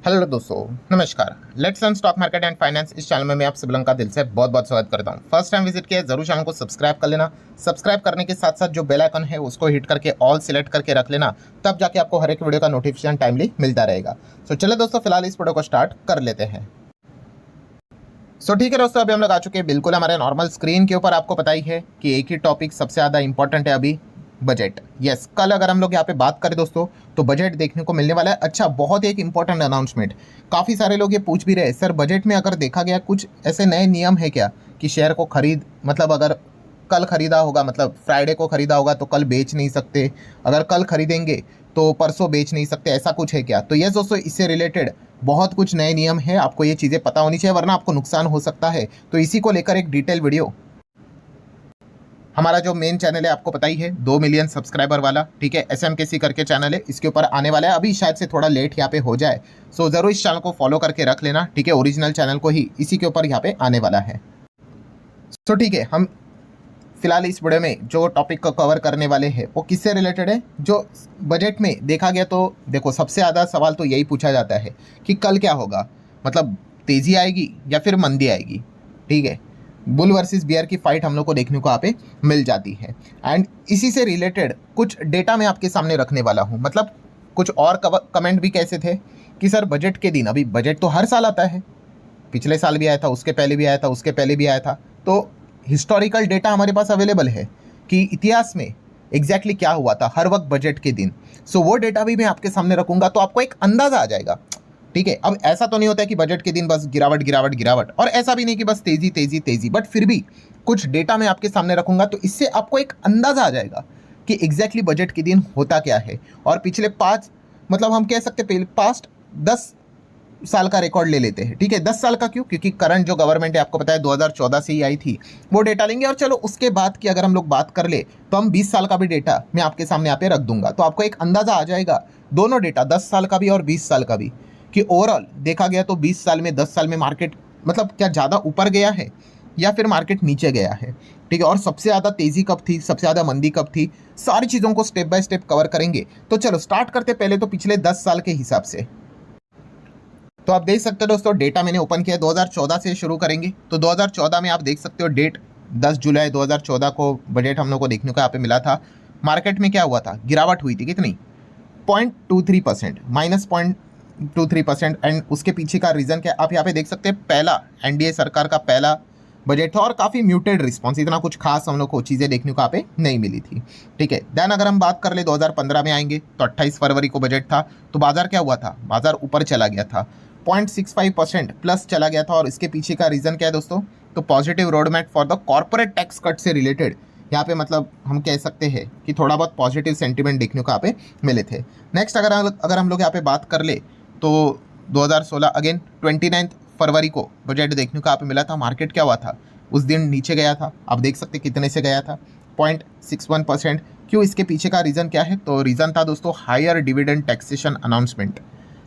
Hello दोस्तों, नमस्कार। Let's learn stock market and finance इस चैनल में मैं आप सभी लोगों का दिल से बहुत बहुत स्वागत करता हूं। फर्स्ट टाइम विजिट किया जरूर चैनल को सब्सक्राइब कर लेना। सब्सक्राइब करने के साथ साथ जो बेल आइकन है उसको हिट करके ऑल सिलेक्ट करके रख लेना, तब जाके आपको हर एक वीडियो का नोटिफिकेशन टाइमली मिलता रहेगा। सो चलो दोस्तों, फिलहाल इस वीडियो को स्टार्ट कर लेते हैं। ठीक है दोस्तों, अभी हम लोग आ चुके हैं बिल्कुल हमारे नॉर्मल स्क्रीन के ऊपर। आपको पता ही है कि एक ही टॉपिक सबसे ज़्यादा इंपॉर्टेंट है अभी, बजट। यस, कल अगर हम लोग यहाँ पे बात करें दोस्तों तो बजट देखने को मिलने वाला है। अच्छा, बहुत एक इंपॉर्टेंट अनाउंसमेंट। काफ़ी सारे लोग ये पूछ भी रहे हैं, सर बजट में अगर देखा गया कुछ ऐसे नए नियम है क्या कि शेयर को खरीद, मतलब अगर कल खरीदा होगा, मतलब फ्राइडे को खरीदा होगा तो कल बेच नहीं सकते, अगर कल खरीदेंगे तो परसों बेच नहीं सकते, ऐसा कुछ है क्या? तो यस दोस्तों, इससे रिलेटेड बहुत कुछ नए नियम है, आपको ये चीज़ें पता होनी चाहिए वरना आपको नुकसान हो सकता है। तो इसी को लेकर एक डिटेल वीडियो, हमारा जो मेन चैनल है आपको पता ही है 2 मिलियन सब्सक्राइबर वाला, ठीक है, SMKC करके चैनल है, इसके ऊपर आने वाला है। अभी शायद से थोड़ा लेट यहाँ पे हो जाए, सो ज़रूर इस चैनल को फॉलो करके रख लेना, ठीक है। ओरिजिनल चैनल को ही इसी के ऊपर यहाँ पे आने वाला है। सो ठीक है, हम फिलहाल इस वीडियो में जो टॉपिक को कवर करने वाले हैं वो किससे रिलेटेड है, जो बजट में देखा गया। तो देखो, सबसे ज़्यादा सवाल तो यही पूछा जाता है कि कल क्या होगा, मतलब तेज़ी आएगी या फिर मंदी आएगी, ठीक है। बुल वर्सेस बियर की फाइट हम लोग को देखने को यहाँ पे मिल जाती है। एंड इसी से रिलेटेड कुछ डेटा मैं आपके सामने रखने वाला हूँ। मतलब कुछ और कमेंट भी कैसे थे कि सर बजट के दिन, अभी बजट तो हर साल आता है, पिछले साल भी आया था, उसके पहले भी आया था, उसके पहले भी आया था। तो हिस्टोरिकल डेटा हमारे पास अवेलेबल है कि इतिहास में एग्जैक्टली क्या हुआ था हर वक्त बजट के दिन। सो वो डेटा भी मैं आपके सामने रखूंगा, तो आपको एक अंदाजा आ जाएगा, ठीक है। अब ऐसा तो नहीं होता है कि बजट के दिन बस गिरावट गिरावट गिरावट, और ऐसा भी नहीं कि बस तेजी तेजी तेजी, बट फिर भी कुछ डेटा मैं आपके सामने रखूंगा, तो इससे आपको एक अंदाजा आ जाएगा कि एग्जैक्टली बजट के दिन होता क्या है। और पिछले 5, मतलब हम कह सकते हैं पास्ट 10 साल का रिकॉर्ड ले लेते हैं, ठीक है। 10 साल का क्यों? क्योंकि करंट जो गवर्नमेंट है आपको पता है 2014 से ही आई थी, वो डेटा लेंगे। और चलो उसके बाद की अगर हम लोग बात कर ले तो हम 20 साल का भी डेटा मैं आपके सामने यहाँ पे रख दूंगा, तो आपको एक अंदाजा आ जाएगा, दोनों डेटा 10 साल का भी और 20 साल का भी, कि ओवरऑल देखा गया तो 20 साल में 10 साल में मार्केट मतलब क्या ज़्यादा ऊपर गया है या फिर मार्केट नीचे गया है, ठीक है। और सबसे ज़्यादा तेज़ी कब थी, सबसे ज़्यादा मंदी कब थी, सारी चीज़ों को स्टेप बाय स्टेप कवर करेंगे। तो चलो स्टार्ट करते पहले तो पिछले 10 साल के हिसाब से। तो आप देख सकते हो दोस्तों, डेटा मैंने ओपन किया 2014 से शुरू करेंगे। तो 2014 में आप देख सकते हो डेट 10 जुलाई 2014 को बजट हम लोग को देखने को यहाँ पे मिला था। मार्केट में क्या हुआ था, गिरावट हुई थी, कितनी? 0.23%, -0.23%। एंड उसके पीछे का रीज़न क्या आप यहाँ पे देख सकते हैं, पहला NDA सरकार का पहला बजट था और काफ़ी म्यूटेड रिस्पॉन्स, इतना कुछ खास हम लोग को चीज़ें देखने को यहाँ पे नहीं मिली थी, ठीक है। देन अगर हम बात कर ले 2015 में आएंगे तो 28 फरवरी को बजट था। तो बाजार क्या हुआ था, बाजार ऊपर चला गया था, 0.65% प्लस चला गया था। और इसके पीछे का रीज़न क्या है दोस्तों, तो positive road map for the corporate tax cut से रिलेटेड यहाँ पे, मतलब हम कह सकते हैं कि थोड़ा बहुत पॉजिटिव सेंटीमेंट देखने को यहाँ पे मिले थे। नेक्स्ट अगर हम लोग यहाँ पे बात कर ले तो 2016 अगेन 29 फरवरी को बजट देखने को यहाँ पे मिला था। मार्केट क्या हुआ था, उस दिन नीचे गया था, आप देख सकते कितने से गया था, 0.61%। क्यों? इसके पीछे का रीज़न क्या है, तो रीज़न था दोस्तों higher dividend taxation announcement.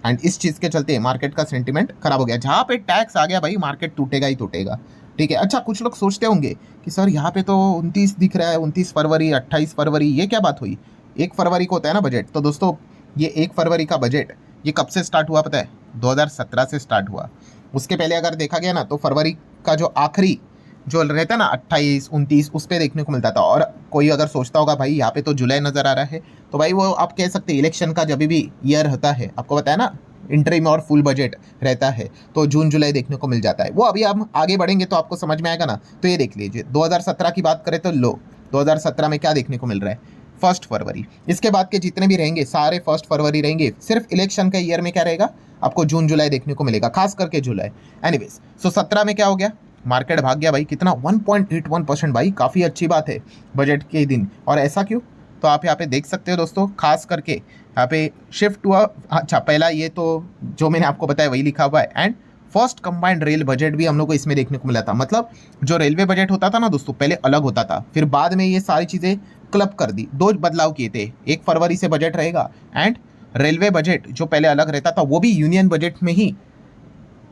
And इस चीज़ के चलते मार्केट का सेंटीमेंट खराब हो गया। जहाँ पे टैक्स आ गया भाई, मार्केट टूटेगा ही टूटेगा, ठीक है। अच्छा, कुछ लोग सोचते होंगे कि सर यहाँ पे तो 29 दिख रहा है, 29 फरवरी 28 फरवरी, ये क्या बात हुई? 1 फरवरी को होता है ना बजट। तो दोस्तों ये 1 फरवरी का बजट ये कब से स्टार्ट हुआ पता है? 2017 से स्टार्ट हुआ। उसके पहले अगर देखा गया ना तो फरवरी का जो आखिरी जो रहता है ना 28 29, उस पर देखने को मिलता था। और कोई अगर सोचता होगा भाई यहाँ पे तो जुलाई नज़र आ रहा है, तो भाई वो आप कह सकते हैं इलेक्शन का जब भी ईयर होता है, आपको पता है ना, इंटरिम और फुल बजट रहता है, तो जून जुलाई देखने को मिल जाता है। वो अभी हम आगे बढ़ेंगे तो आपको समझ में आएगा ना। तो ये देख लीजिए 2017 की बात करें तो लो, 2017 में क्या देखने को मिल रहा है, 1 फरवरी। इसके बाद के जितने भी रहेंगे सारे 1 फरवरी रहेंगे। सिर्फ इलेक्शन का ईयर में क्या रहेगा, आपको जून जुलाई देखने को मिलेगा, खास करके जुलाई। एनीवेज, सो 17 में क्या हो गया, मार्केट भाग गया भाई, कितना 1.81% भाई, काफ़ी अच्छी बात है बजट के दिन। और ऐसा क्यों, तो आप यहाँ पे देख सकते हो दोस्तों, खास करके यहाँ पे शिफ्ट हुआ। अच्छा, पहला ये तो जो मैंने आपको बताया वही लिखा हुआ है। And first combined rail budget भी हम लोग को इसमें देखने को मिला था। मतलब जो रेलवे बजट होता था ना दोस्तों, पहले अलग होता था, फिर बाद में ये सारी चीज़ें क्लब कर दी, 2 बदलाव किए थे। 1 फरवरी से बजट रहेगा, एंड रेलवे बजट जो पहले अलग रहता था वो भी यूनियन बजट में ही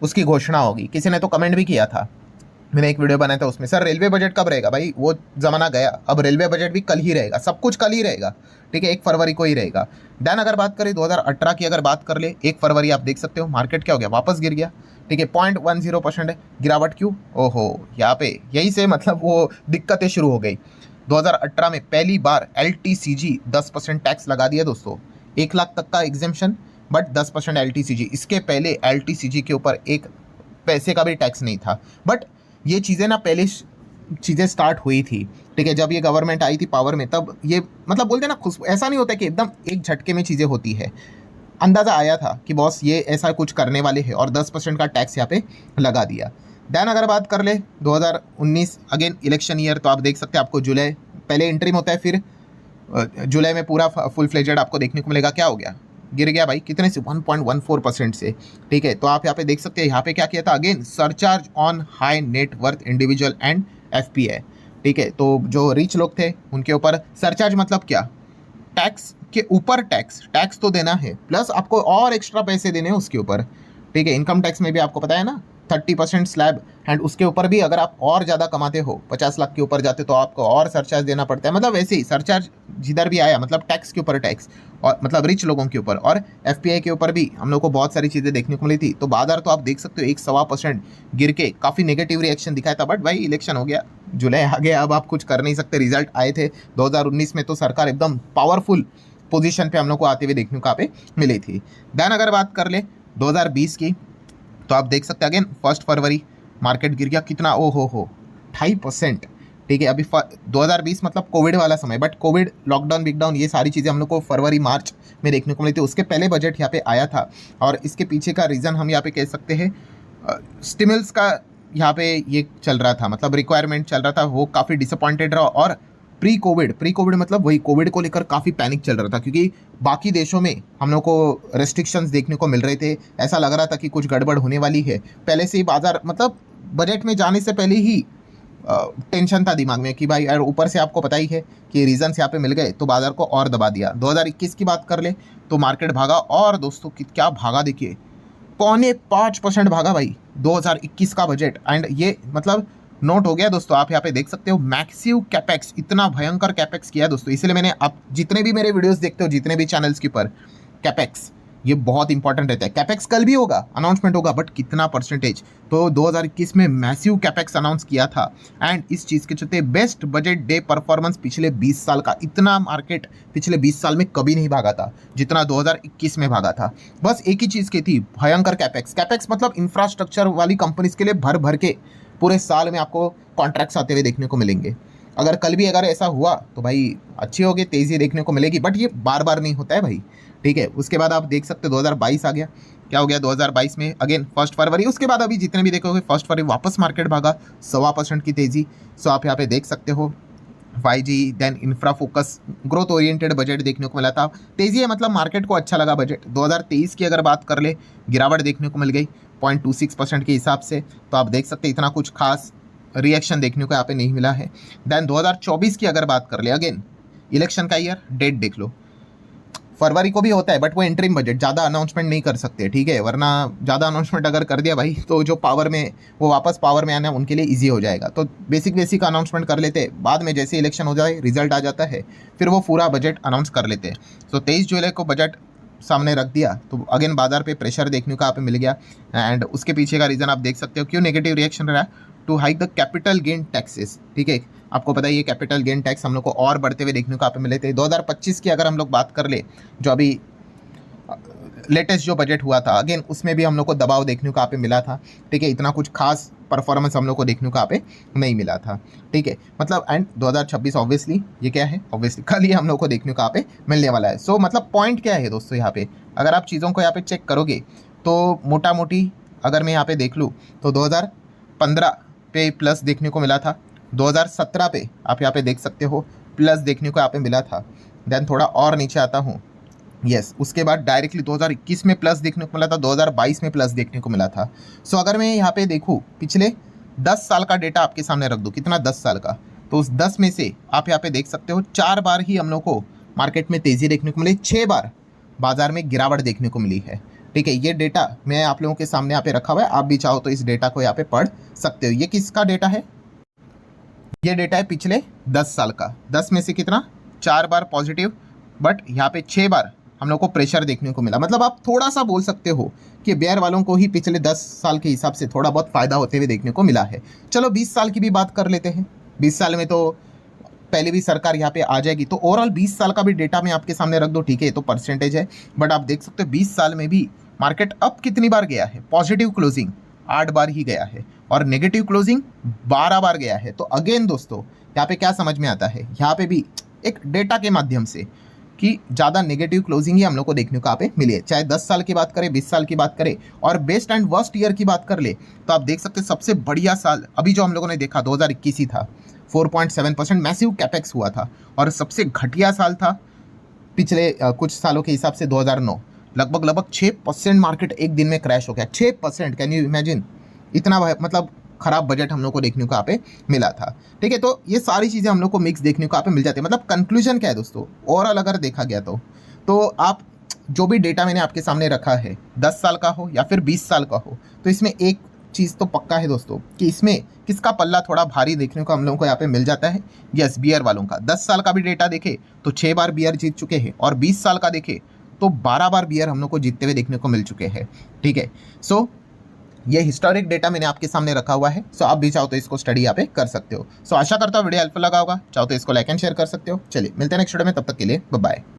उसकी घोषणा होगी। किसी ने तो कमेंट भी किया था मैंने एक वीडियो बनाया था उसमें, सर रेलवे बजट कब रहेगा? भाई वो ज़माना गया, अब रेलवे बजट भी कल ही रहेगा, सब कुछ कल ही रहेगा, ठीक है, 1 फरवरी को ही रहेगा। देन अगर बात करें 2018 की, अगर बात कर ले 1 फरवरी, आप देख सकते हो मार्केट क्या हो गया, वापस गिर गया, ठीक है, 0.10% गिरावट। क्यों? ओहो, यहाँ पे यहीं से मतलब वो दिक्कतें शुरू हो गई। 2018 में पहली बार LTCG 10% टैक्स लगा दिया दोस्तों, 1 लाख तक का एग्जेम्पशन, बट 10% LTCG। इसके पहले LTCG के ऊपर एक पैसे का भी टैक्स नहीं था। बट ये चीज़ें ना पहले चीज़ें स्टार्ट हुई थी, ठीक है, जब ये गवर्नमेंट आई थी पावर में, तब ये मतलब बोलते हैं ना, खुश ऐसा नहीं होता कि एकदम एक झटके में चीज़ें होती है। अंदाज़ा आया था कि बॉस ये ऐसा कुछ करने वाले हैं और 10% का टैक्स यहाँ पे लगा दिया। देन अगर बात कर ले 2019, अगेन इलेक्शन ईयर, तो आप देख सकते हैं, आपको जुलाई पहले इंट्रीम होता है, फिर जुलाई में पूरा फुल फ्लेजेड आपको देखने को मिलेगा। क्या हो गया? गिर गया भाई, कितने से? 1.14% से, ठीक है। तो आप यहाँ पे देख सकते हैं, यहाँ पे क्या किया था, again surcharge on high net worth individual and FPI, ठीक है। तो जो रिच लोग थे उनके ऊपर सरचार्ज, मतलब क्या, टैक्स के ऊपर टैक्स तो देना है, प्लस आपको और एक्स्ट्रा पैसे देने हैं उसके ऊपर, ठीक है। इनकम टैक्स में भी आपको पता है ना 30% स्लैब, एंड उसके ऊपर भी अगर आप और ज़्यादा कमाते हो, 50 लाख के ऊपर जाते, तो आपको और सरचार्ज देना पड़ता है। मतलब वैसे ही सरचार्ज जिधर भी आया, मतलब टैक्स के ऊपर टैक्स, और मतलब रिच लोगों के ऊपर, और FPI के ऊपर भी हम लोग को बहुत सारी चीज़ें देखने को मिली थी। तो बाजार तो आप देख सकते हो 1-1.25% गिर के काफ़ी नेगेटिव रिएक्शन दिखाया था। बट भाई इलेक्शन हो गया, जुलाई आ गया, अब आप कुछ कर नहीं सकते। रिजल्ट आए थे 2019 में, तो सरकार एकदम पावरफुल पोजीशन पे हम लोग को आते हुए देखने को यहाँ पे मिली थी। देन अगर बात कर ले 2020 की, तो आप देख सकते हैं अगेन 1 फरवरी मार्केट गिर गया, कितना? ओ हो 2.5%, ठीक है। अभी 2020 मतलब कोविड वाला समय, बट कोविड, लॉकडाउन, बिगडाउन, ये सारी चीज़ें हम लोग को फरवरी मार्च में देखने को मिली थी। उसके पहले बजट यहाँ पे आया था, और इसके पीछे का रीज़न हम यहाँ पे कह सकते हैं स्टिमुलस का यहाँ पे ये चल रहा था, मतलब रिक्वायरमेंट चल रहा था, वो काफ़ी डिसअपॉइंटेड रहा। और प्री कोविड मतलब वही कोविड को लेकर काफ़ी पैनिक चल रहा था, क्योंकि बाकी देशों में हम लोग को रेस्ट्रिक्शंस देखने को मिल रहे थे, ऐसा लग रहा था कि कुछ गड़बड़ होने वाली है। पहले से ही बाजार, मतलब बजट में जाने से पहले ही टेंशन था दिमाग में कि भाई, और ऊपर से आपको पता ही है कि रीजंस यहाँ पे मिल गए, तो बाजार को और दबा दिया। 2021 की बात कर ले तो मार्केट भागा, और दोस्तों क्या भागा, देखिए 4.5% भागा भाई 2021 का बजट। एंड ये मतलब नोट हो गया दोस्तों, आप यहाँ पे देख सकते हो मैक्सिव कैपेक्स, इतना भयंकर कैपेक्स किया दोस्तों। इसलिए मैंने, आप जितने भी मेरे वीडियोस देखते हो, जितने भी चैनल्स के ऊपर, कैपेक्स ये बहुत इंपॉर्टेंट रहता है। कैपेक्स कल भी होगा, अनाउंसमेंट होगा, बट कितना परसेंटेज, तो 2021 में मैसिव कैपेक्स अनाउंस किया था। एंड इस चीज़ के चलते बेस्ट बजट डे परफॉर्मेंस पिछले 20 साल का, इतना मार्केट पिछले 20 साल में कभी नहीं भागा था जितना 2021 में भागा था। बस एक ही चीज़ की थी, भयंकर कैपेक्स। कैपेक्स मतलब इंफ्रास्ट्रक्चर वाली कंपनीज के लिए भर भर के पूरे साल में आपको कॉन्ट्रैक्ट्स आते हुए देखने को मिलेंगे। अगर कल भी अगर ऐसा हुआ तो भाई अच्छी होगी, तेज़ी देखने को मिलेगी, बट ये बार बार नहीं होता है भाई, ठीक है। उसके बाद आप देख सकते 2022 आ गया, क्या हो गया 2022 में, अगेन 1 फरवरी, उसके बाद अभी जितने भी देखोगे 1 फरवरी वापस मार्केट भागा 1.25% की तेज़ी। सो आप यहाँ पे देख सकते हो 5G, then infra focus, growth oriented budget देखने को मिला था। तेज़ी है, मतलब मार्केट को अच्छा लगा बजट। 2023 की अगर बात कर ले, गिरावट देखने को मिल गई 0.26% के हिसाब से, तो आप देख सकते इतना कुछ खास रिएक्शन देखने को यहाँ पे नहीं मिला है। देन 2024 की अगर बात कर ले, अगेन इलेक्शन का ईयर, डेट देख लो, फरवरी को भी होता है, बट वो इंटरिम बजट, ज़्यादा अनाउंसमेंट नहीं कर सकते, ठीक है, वरना ज़्यादा अनाउंसमेंट अगर कर दिया भाई, तो जो पावर में, वो वापस पावर में आना उनके लिए इजी हो जाएगा। तो बेसिक अनाउंसमेंट कर लेते, बाद में जैसे इलेक्शन हो जाए, रिजल्ट आ जाता है, फिर वो पूरा बजट अनाउंस कर लेते हैं। तो 23 जुलाई को बजट सामने रख दिया, तो अगेन बाजार पे प्रेशर देखने को यहाँ पे मिल गया। एंड उसके पीछे का रीज़न आप देख सकते हो, क्यों नेगेटिव रिएक्शन रहा, to hike the capital gain taxes, ठीक है। आपको पता है ये कैपिटल गेन टैक्स हम लोग को और बढ़ते हुए देखने को यहाँ पे मिले थे। 2025 की अगर हम लोग बात कर ले, जो अभी लेटेस्ट जो बजट हुआ था, अगेन उसमें भी हम लोग को दबाव देखने को यहाँ पे मिला था, ठीक है। इतना कुछ खास परफॉर्मेंस हम लोग को देखने को यहाँ पे नहीं मिला था, ठीक है, मतलब। एंड 2026 ऑब्वियसली ये क्या है, ऑब्वियसली कल ही हम लोग को देखने को यहाँ पे मिलने वाला है। सो मतलब पॉइंट क्या है दोस्तों, यहाँ पे अगर आप चीज़ों को यहाँ पे चेक करोगे, तो मोटा मोटी अगर मैं यहाँ पे देख लूँ, तो 2015 पे प्लस देखने को मिला था, 2017 पे आप यहाँ पे देख सकते हो प्लस देखने को यहाँ पे मिला था। देन थोड़ा और नीचे आता हूँ, यस, उसके बाद डायरेक्टली 2021 में प्लस देखने को मिला था, 2022 में प्लस देखने को मिला था। सो अगर मैं यहाँ पे देखूँ, पिछले 10 साल का डेटा आपके सामने रख दूँ, कितना 10 साल का, तो उस 10 में से आप यहाँ पे देख सकते हो 4 बार ही हम लोग को मार्केट में तेज़ी देखने को मिली, 6 बार बाजार में गिरावट देखने को मिली है। ठीक है, ये डेटा मैं आप लोगों के सामने यहाँ पे रखा हुआ है, आप भी चाहो तो इस डेटा को यहाँ पे पढ़ सकते हो। ये किसका डेटा है? ये डेटा है पिछले 10 साल का। 10 में से कितना? 4 बार पॉजिटिव, बट यहाँ पे 6 बार हम लोग को प्रेशर देखने को मिला। मतलब आप थोड़ा सा बोल सकते हो कि बेयर वालों को ही पिछले 10 साल के हिसाब से थोड़ा बहुत फायदा होते हुए देखने को मिला है। चलो 20 साल की भी बात कर लेते हैं। 20 साल में तो पहले भी सरकार यहाँ पे आ जाएगी, तो ओवरऑल 20 साल का भी डेटा मैं आपके सामने रख दो, ठीक है, ये तो परसेंटेज है, बट आप देख सकते हो 20 साल में भी मार्केट अप कितनी बार गया है? पॉजिटिव क्लोजिंग 8 बार ही गया है और नेगेटिव क्लोजिंग 12 बार गया है। तो अगेन दोस्तों यहाँ पे क्या समझ में आता है, यहाँ पे भी एक डेटा के माध्यम से कि ज़्यादा नेगेटिव क्लोजिंग ही हम लोग को देखने को यहाँ पे मिली है। चाहे 10 साल की बात करें, 20 साल की बात करें और बेस्ट एंड वर्स्ट ईयर की बात कर ले, तो आप देख सकते हैं सबसे बढ़िया साल अभी जो हम लोगों ने देखा 2021 ही था। 4.7% मैसिव कैपेक्स हुआ था। और सबसे घटिया साल था पिछले कुछ सालों के हिसाब से 2009। लगभग 6% मार्केट एक दिन में क्रैश हो गया। 6%, कैन यू इमेजिन? इतना मतलब खराब बजट हम लोग को देखने को यहाँ पे मिला था। ठीक है, तो ये सारी चीज़ें हम लोग को मिक्स देखने को यहाँ पे मिल जाती है। मतलब कंक्लूजन क्या है दोस्तों, ओवरऑल अगर देखा गया तो आप जो भी डेटा मैंने आपके सामने रखा है, 10 साल का हो या फिर 20 साल का हो, तो इसमें एक चीज़ तो पक्का है दोस्तों कि इसमें किसका पल्ला थोड़ा भारी देखने को हम लोगों को यहाँ पे मिल जाता है। यस, बियर वालों का। 10 साल का भी डेटा देखे तो 6 बार बियर जीत चुके हैं और 20 साल का देखे तो 12 बार बियर हम लोग को जीतते हुए देखने को मिल चुके हैं। ठीक है, सो ये हिस्टोरिक डेटा मैंने आपके सामने रखा हुआ है। सो आप भी चाहो तो इसको स्टडी यहाँ पे कर सकते हो। सो आशा करता हूँ वीडियो हेल्पफुल लगा होगा। चाहो तो इसको लाइक एंड शेयर कर सकते हो। चलिए मिलते हैं नेक्स्ट वीडियो में, तब तक के लिए बाय बाय।